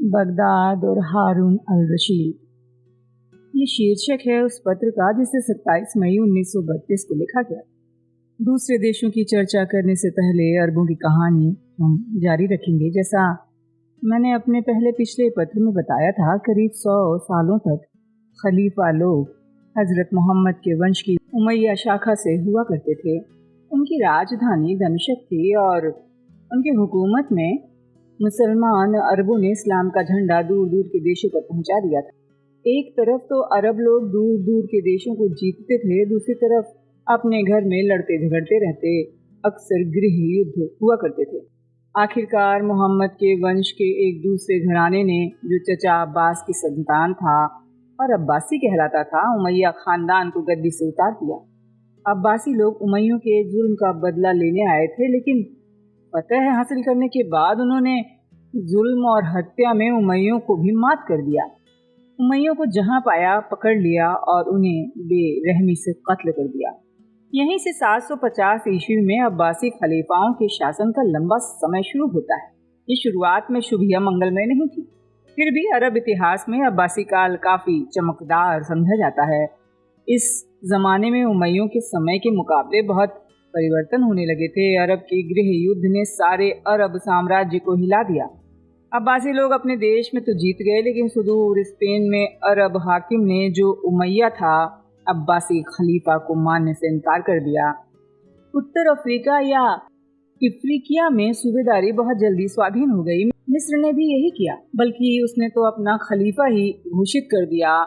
Baghdad और हारून अल रशीद। ये शीर्षक है उस पत्र का जिसे 27 मई 1932 को लिखा गया। दूसरे देशों की चर्चा करने से पहले अरबों की कहानी हम जारी रखेंगे। जैसा मैंने अपने पिछले पत्र में बताया था, करीब 100 सालों तक खलीफा लोग हजरत मोहम्मद के वंश की उमैया शाखा से हुआ करते थे। उनकी राजधानी दमिश्क थी और उनकी हुकूमत में मुसलमान अरबों ने इस्लाम का झंडा दूर दूर के देशों पर पहुंचा दिया था। एक तरफ तो अरब लोग दूर दूर के देशों को जीतते थे, दूसरी तरफ अपने घर में लड़ते झगड़ते रहते, अक्सर गृह युद्ध हुआ करते थे। आखिरकार मोहम्मद के वंश के एक दूसरे घराने ने, जो चचा अब्बास की संतान था और अब्बासी कहलाता था, उमैया खानदान को गद्दी से उतार दिया। अब्बासी लोग उमैयों के जुल्म का बदला लेने आए थे, लेकिन फतह हासिल करने के बाद उन्होंने जुल्म और हत्या में उमैयों को भी मात कर दिया। उमैयों को जहां पाया पकड़ लिया और उन्हें बेरहमी से कत्ल कर दिया। यहीं से 750 ईस्वी में अब्बासी खलीफाओं के शासन का लंबा समय शुरू होता है। ये शुरुआत में शुभ या मंगलमय नहीं थी, फिर भी अरब इतिहास में अब्बासी काल काफी चमकदार समझा जाता है। इस जमाने में उमैयों के समय के मुकाबले बहुत परिवर्तन होने लगे थे। अरब के गृह युद्ध ने सारे अरब साम्राज्य को हिला दिया। अब्बासी लोग अपने देश में तो जीत गए, लेकिन सुदूर स्पेन में अरब हाकिम ने, जो उमैया था, अब्बासी खलीफा को मानने से इनकार कर दिया। उत्तर अफ्रीका या इफ्रीकिया में सूबेदारी बहुत जल्दी स्वाधीन हो गई। मिस्र ने भी यही किया, बल्कि उसने तो अपना खलीफा ही घोषित कर दिया।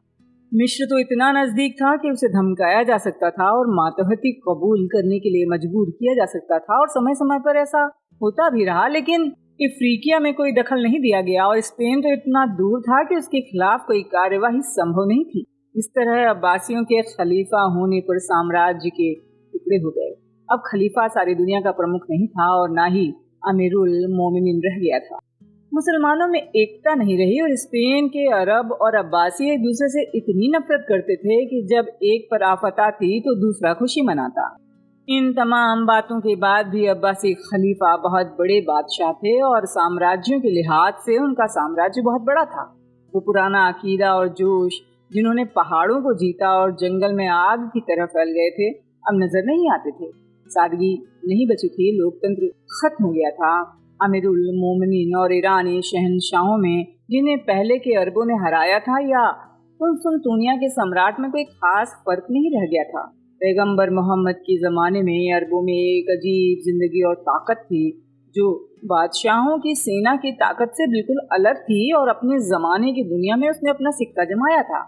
मिस्र तो इतना नजदीक था कि उसे धमकाया जा सकता था और मातहती कबूल करने के लिए मजबूर किया जा सकता था, और समय समय पर ऐसा होता भी रहा। लेकिन इफ्रीकिया में कोई दखल नहीं दिया गया और स्पेन तो इतना दूर था कि उसके खिलाफ कोई कार्यवाही संभव नहीं थी। इस तरह अब्बासियों के खलीफा होने पर साम्राज्य के टुकड़े हो गए। अब खलीफा सारी दुनिया का प्रमुख नहीं था और ना ही अमीरुल मोमिनीन रह गया था। मुसलमानों में एकता नहीं रही और स्पेन के अरब और अब्बासी एक दूसरे से इतनी नफरत करते थे कि जब एक पर आफत आती तो दूसरा खुशी मनाता। इन तमाम बातों के बाद भी अब्बासी खलीफा बहुत बड़े बादशाह थे और साम्राज्यों के लिहाज से उनका साम्राज्य बहुत बड़ा था। वो पुराना अकीदा और जोश, जिन्होंने पहाड़ों को जीता और जंगल में आग की तरह फैल गए थे, अब नजर नहीं आते थे। सादगी नहीं बची थी, लोकतंत्र खत्म हो गया था। अमीरुल मोमिनीन और ईरानी शहनशाहों में, जिन्हें पहले के अरबों ने हराया था, या कुनसुनतुनिया के सम्राट में कोई खास फर्क नहीं रह गया था। पैगंबर मोहम्मद के ज़माने में अरबों में एक अजीब जिंदगी और ताकत थी, जो बादशाहों की सेना की ताकत से बिल्कुल अलग थी, और अपने ज़माने की दुनिया में उसने अपना सिक्का जमाया था।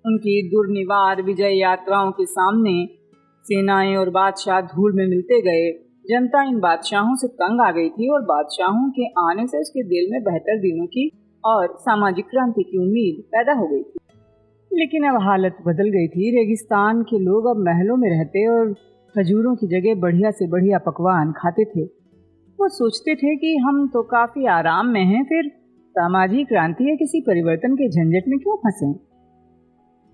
उनकी दुर्निवार विजय यात्राओं के सामने सेनाएं और बादशाह धूल में मिलते गए। जनता इन बादशाहों से तंग आ गई थी और बादशाहों के आने से उसके दिल में बेहतर दिनों की और सामाजिक क्रांति की उम्मीद पैदा हो गई थी। लेकिन अब हालत बदल गई थी। रेगिस्तान के लोग अब महलों में रहते और खजूरों की जगह बढ़िया से बढ़िया पकवान खाते थे। वो सोचते थे कि हम तो काफी आराम में हैं, फिर सामाजिक क्रांति या किसी परिवर्तन के झंझट में क्यों फंसे।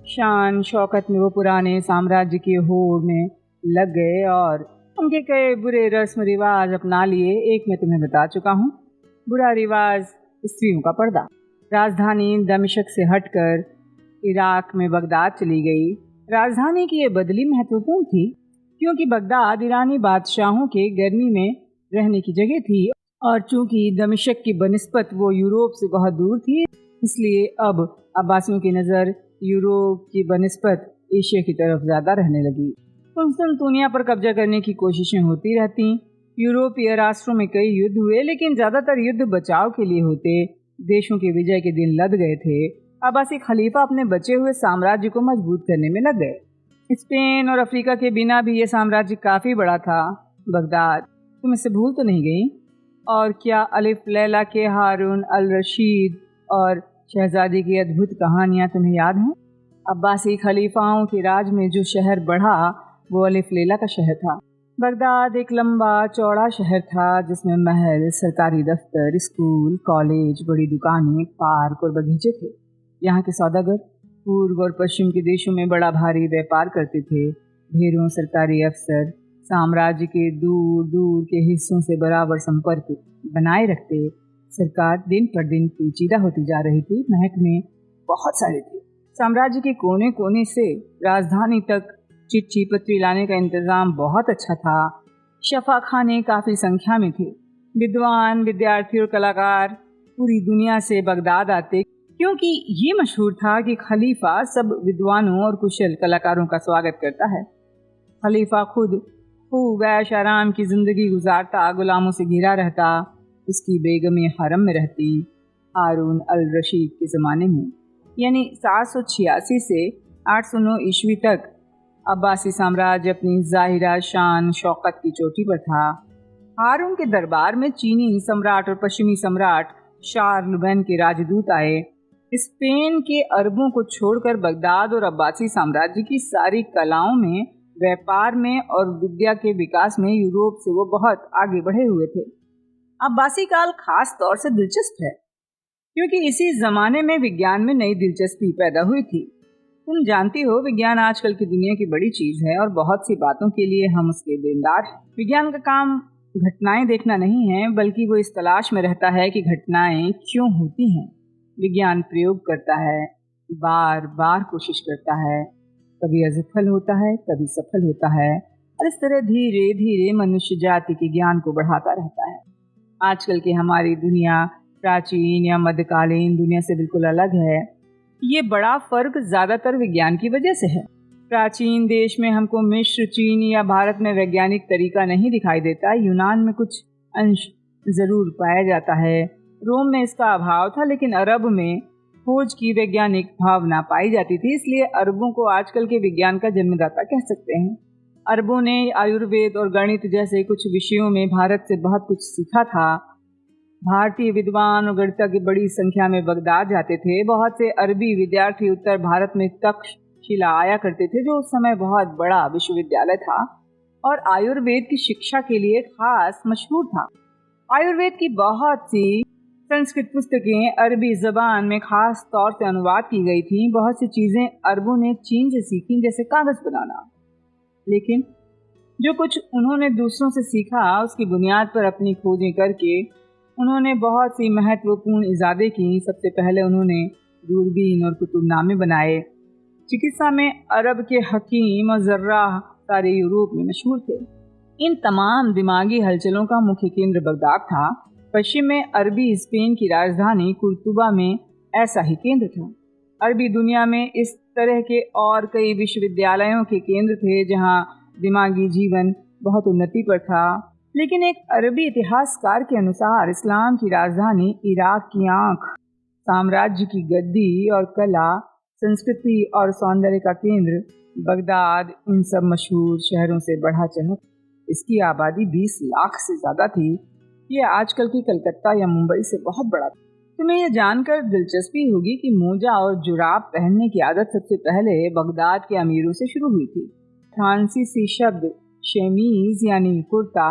शान शौकत में वो पुराने साम्राज्य की होड़ में लग गए और उनके कई बुरे रस्म रिवाज अपना लिए। एक मैं तुम्हें बता चुका हूँ, बुरा रिवाज स्त्रियों का पर्दा। राजधानी दमिश्क से हटकर इराक में बगदाद चली गई। राजधानी की ये बदली महत्वपूर्ण थी, क्योंकि बगदाद ईरानी बादशाहों के गर्मी में रहने की जगह थी, और चूंकि दमिश्क की बनिस्बत वो यूरोप से बहुत दूर थी, इसलिए अब अब्बासियों की नज़र यूरोप की बनिस्बत एशिया की तरफ ज़्यादा रहने लगी। कुनसुनतुनिया पर कब्जा करने की कोशिशें होती रहती। यूरोपीय राष्ट्रों में कई युद्ध हुए, लेकिन ज़्यादातर युद्ध बचाव के लिए होते। देशों के विजय के दिन लद गए थे। अब्बासी खलीफा अपने बचे हुए साम्राज्य को मजबूत करने में लग गए। स्पेन और अफ्रीका के बिना भी ये साम्राज्य काफ़ी बड़ा था। बगदाद तुम इसे भूल तो नहीं गई? और क्या अलिफ लैला के हारून अल रशीद और शहजादी की अद्भुत कहानियाँ तुम्हें याद हैं? अब्बासी खलीफाओं के राज में जो शहर बढ़ा वो अलिफ लैला का शहर था। बगदाद एक लंबा चौड़ा शहर था, जिसमें महल, सरकारी दफ्तर, स्कूल, कॉलेज, बड़ी दुकानें, पार्क और बगीचे थे। यहाँ के सौदागर पूर्व और पश्चिम के देशों में बड़ा भारी व्यापार करते थे। ढेरों सरकारी अफसर साम्राज्य के दूर दूर के हिस्सों से बराबर संपर्क बनाए रखते। सरकार दिन पर दिन पेचीदा होती जा रही थी। महकमे बहुत सारे थे। साम्राज्य के कोने कोने से राजधानी तक चिट्ठी पत्री लाने का इंतजाम बहुत अच्छा था। शफा खाने काफी संख्या में थे। विद्वान, विद्यार्थी और कलाकार पूरी दुनिया से बगदाद आते, क्योंकि ये मशहूर था कि खलीफा सब विद्वानों और कुशल कलाकारों का स्वागत करता है। खलीफा खुद खूब ऐश आराम की जिंदगी गुजारता, गुलामों से घिरा रहता। उसकी बेगमें हरम में रहती। हारून अल रशीद के ज़माने में, यानी 786 से 809 ईस्वी तक अब्बासी साम्राज्य अपनी ज़ाहिरा शान शौकत की चोटी पर था। हारून के दरबार में चीनी सम्राट और पश्चिमी सम्राट शार्लमैन के राजदूत आए। स्पेन के अरबों को छोड़कर बगदाद और अब्बासी साम्राज्य की सारी कलाओं में, व्यापार में और विद्या के विकास में यूरोप से वो बहुत आगे बढ़े हुए थे। अब्बासी काल खास तौर से दिलचस्प है क्योंकि इसी जमाने में विज्ञान में नई दिलचस्पी पैदा हुई थी। तुम जानती हो, विज्ञान आजकल की दुनिया की बड़ी चीज है और बहुत सी बातों के लिए हम उसके देनदार हैं। विज्ञान का काम घटनाएं देखना नहीं है, बल्कि वो इस तलाश में रहता है कि घटनाएं क्यों होती हैं। विज्ञान प्रयोग करता है, बार बार कोशिश करता है, कभी असफल होता है, कभी सफल होता है, और इस तरह धीरे धीरे मनुष्य जाति के ज्ञान को बढ़ाता रहता है। आजकल की हमारी दुनिया प्राचीन या मध्यकालीन दुनिया से बिल्कुल अलग है। ये बड़ा फर्क ज्यादातर विज्ञान की वजह से है। प्राचीन देश में हमको मिस्र, चीन या भारत में वैज्ञानिक तरीका नहीं दिखाई देता। यूनान में कुछ अंश जरूर पाया जाता है। रोम में इसका अभाव था, लेकिन अरब में खोज की वैज्ञानिक भावना पाई जाती थी। इसलिए अरबों को आजकल के विज्ञान का जन्मदाता कह सकते हैं। अरबों ने आयुर्वेद और गणित जैसे कुछ विषयों में भारत से बहुत कुछ सीखा था। भारतीय विद्वान और गणितज्ञ बड़ी संख्या में बगदाद जाते थे। बहुत से अरबी विद्यार्थी उत्तर भारत में तक्षशिला आया करते थे, जो उस समय बहुत बड़ा विश्वविद्यालय था और आयुर्वेद की शिक्षा के लिए खास मशहूर था। आयुर्वेद की बहुत सी संस्कृत पुस्तकें अरबी जबान में खास तौर से अनुवाद की गई थीं। बहुत सी चीजें अरबों ने चीन से सीखी, जैसे कागज बनाना। लेकिन जो कुछ उन्होंने दूसरों से सीखा, उसकी बुनियाद पर अपनी खोजें करके उन्होंने बहुत सी महत्वपूर्ण इजादे की। सबसे पहले उन्होंने दूरबीन और कुतुबनामे बनाए। चिकित्सा में अरब के हकीम और जर्राह सारे यूरोप में मशहूर थे। इन तमाम दिमागी हलचलों का मुख्य केंद्र बगदाद था। पश्चिम में अरबी स्पेन की राजधानी कुर्तुबा में ऐसा ही केंद्र था। अरबी दुनिया में इस तरह के और कई विश्वविद्यालयों के केंद्र थे जहां दिमागी जीवन बहुत उन्नति पर था। लेकिन एक अरबी इतिहासकार के अनुसार इस्लाम की राजधानी इराक की आंख, साम्राज्य की गद्दी और कला, संस्कृति और सौंदर्य का केंद्र बगदाद इन सब मशहूर शहरों से बढ़ा चढ़ा। इसकी आबादी 20 लाख से ज़्यादा थी। ये आजकल की कलकत्ता या मुंबई से बहुत बड़ा था। तुम्हें यह जानकर दिलचस्पी होगी कि मोजा और जुराब पहनने की आदत सबसे पहले बगदाद के अमीरों से शुरू हुई थी। फ्रांसीसी शब्द शेमीज यानी कुर्ता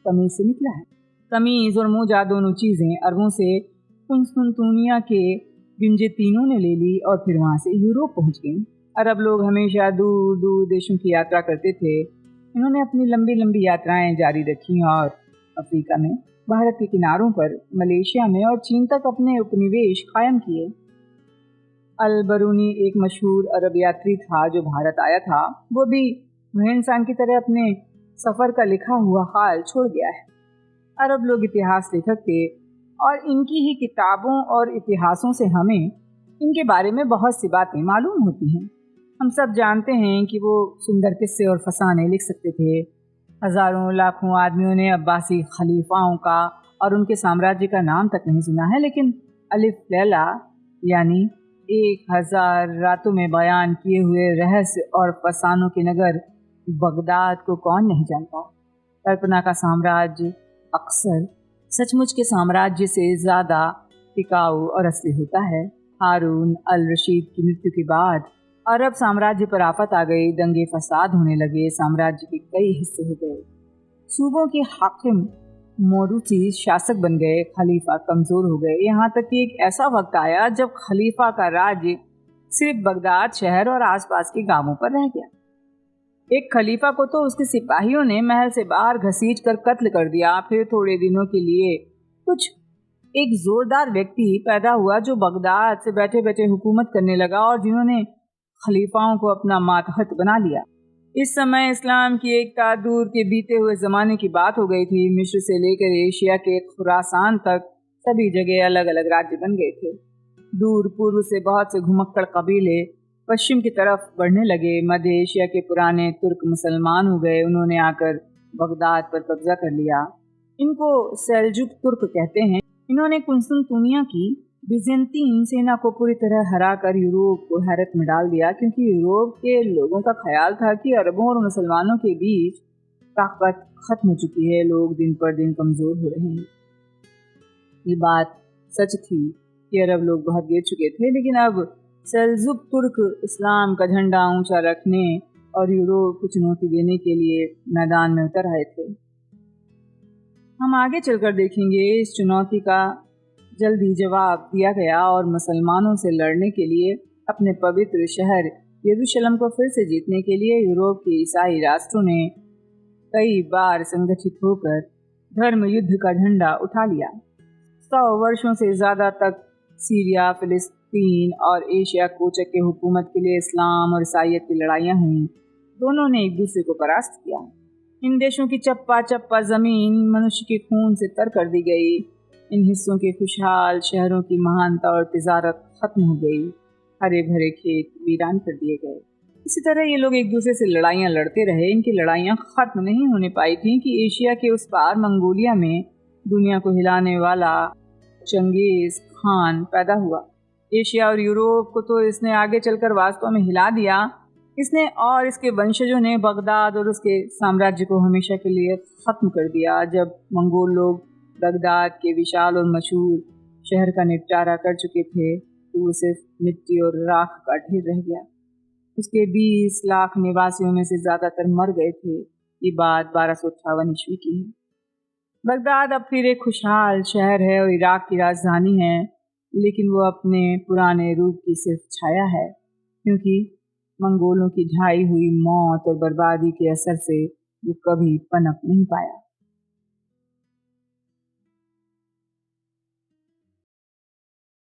कमीज से निकला है। कमीज और मोजा दोनों चीज़ें अरबों से कुंस्तुनतुनिया के विंजेतीनों ने ले ली और फिर वहाँ से यूरोप पहुँच गई। अरब लोग हमेशा दूर दूर देशों की यात्रा करते थे। इन्होंने अपनी लंबी लंबी यात्राएं जारी रखी और अफ्रीका में, भारत के किनारों पर, मलेशिया में और चीन तक अपने उपनिवेश कायम किए। अल बरूनी एक मशहूर अरब यात्री था जो भारत आया था। वो भी इंसान की तरह अपने सफ़र का लिखा हुआ हाल छोड़ गया है। अरब लोग इतिहास लेखक थे और इनकी ही किताबों और इतिहासों से हमें इनके बारे में बहुत सी बातें मालूम होती हैं। हम सब जानते हैं कि वो सुंदर किस्से और फसाने लिख सकते थे। हजारों लाखों आदमियों ने अब्बासी खलीफाओं का और उनके साम्राज्य का नाम तक नहीं सुना है, लेकिन अलिफ लैला यानी 1000 रातों में बयान किए हुए रहस्य और फसानों के नगर बगदाद को कौन नहीं जानता। कल्पना का साम्राज्य अक्सर सचमुच के साम्राज्य से ज़्यादा टिकाऊ और असली होता है। हारून अल रशीद की मृत्यु के बाद अरब साम्राज्य पर आफत आ गई। दंगे फसाद होने लगे। साम्राज्य के कई हिस्से हो गए। सूबों के हाकिम मोरूसी शासक बन गए। खलीफा कमज़ोर हो गए। यहाँ तक कि एक ऐसा वक्त आया जब खलीफा का राज्य सिर्फ बगदाद शहर और आसपास के गांवों पर रह गया। एक खलीफा को तो उसके सिपाहियों ने महल से बाहर घसीट कर कत्ल कर दिया। फिर थोड़े दिनों के लिए कुछ एक जोरदार व्यक्ति पैदा हुआ जो बगदाद से बैठे बैठे हुकूमत करने लगा और जिन्होंने खलीफाओं को अपना मातहत बना लिया। इस समय इस्लाम की एकता दूर के बीते हुए ज़माने की बात हो गई थी। मिस्र से लेकर एशिया के खुरासान तक सभी जगह अलग अलग राज्य बन गए थे। दूर पूर्व से बहुत से घुमक्कड़ कबीले पश्चिम की तरफ बढ़ने लगे। मध्य एशिया के पुराने तुर्क मुसलमान हो गए। उन्होंने आकर बगदाद पर कब्जा कर लिया। इनको सेल्जुक तुर्क कहते हैं। इन्होंने कुंसुनतुनिया की बिजेंतीन सेना को पूरी तरह हराकर यूरोप को हैरत में डाल दिया, क्योंकि यूरोप के लोगों का ख्याल था कि अरबों और मुसलमानों के बीच ताकत खत्म हो चुकी है, लोग दिन पर दिन कमज़ोर हो रहे हैं। ये बात सच थी कि अरब लोग बहुत गिर चुके थे, लेकिन अब सेल्जुक तुर्क इस्लाम का झंडा ऊंचा रखने और यूरोप को चुनौती देने के लिए मैदान में उतर आए थे। हम आगे चलकर देखेंगे इस चुनौती का जल्दी जवाब दिया गया और मुसलमानों से लड़ने के लिए अपने पवित्र शहर यरूशलेम को फिर से जीतने के लिए यूरोप के ईसाई राष्ट्रों ने कई बार संगठित होकर धर्म युद्ध का झंडा उठा लिया। 100 वर्षों से ज़्यादा तक सीरिया, फिलिस्तीन और एशिया कोचक के हुकूमत के लिए इस्लाम और ईसाइयत की लड़ाइयाँ हुईं। दोनों ने एक दूसरे को परास्त किया। इन देशों की चप्पा चप्पा ज़मीन मनुष्य के खून से तर कर दी गई। इन हिस्सों के खुशहाल शहरों की महानता और तिजारत खत्म हो गई। हरे भरे खेत वीरान कर दिए गए। इसी तरह ये लोग एक दूसरे से लड़ाइयाँ लड़ते रहे। इनकी लड़ाइयाँ खत्म नहीं होने पाई थीं कि एशिया के उस पार मंगोलिया में दुनिया को हिलाने वाला चंगेज़ खान पैदा हुआ। एशिया और यूरोप को तो इसने आगे चलकर वास्तव में हिला दिया। इसने और इसके वंशजों ने बगदाद और उसके साम्राज्य को हमेशा के लिए ख़त्म कर दिया। जब मंगोल लोग बगदाद के विशाल और मशहूर शहर का निपटारा कर चुके थे तो वो सिर्फ मिट्टी और राख का ढेर रह गया। उसके 20 लाख निवासियों में से ज़्यादातर मर गए थे। ये बात 1258 ईस्वी की है। बगदाद अब फिर एक खुशहाल शहर है और इराक की राजधानी है, लेकिन वो अपने पुराने रूप की सिर्फ छाया है, क्योंकि मंगोलों की ढाई हुई मौत और बर्बादी के असर से वो कभी पनप नहीं पाया।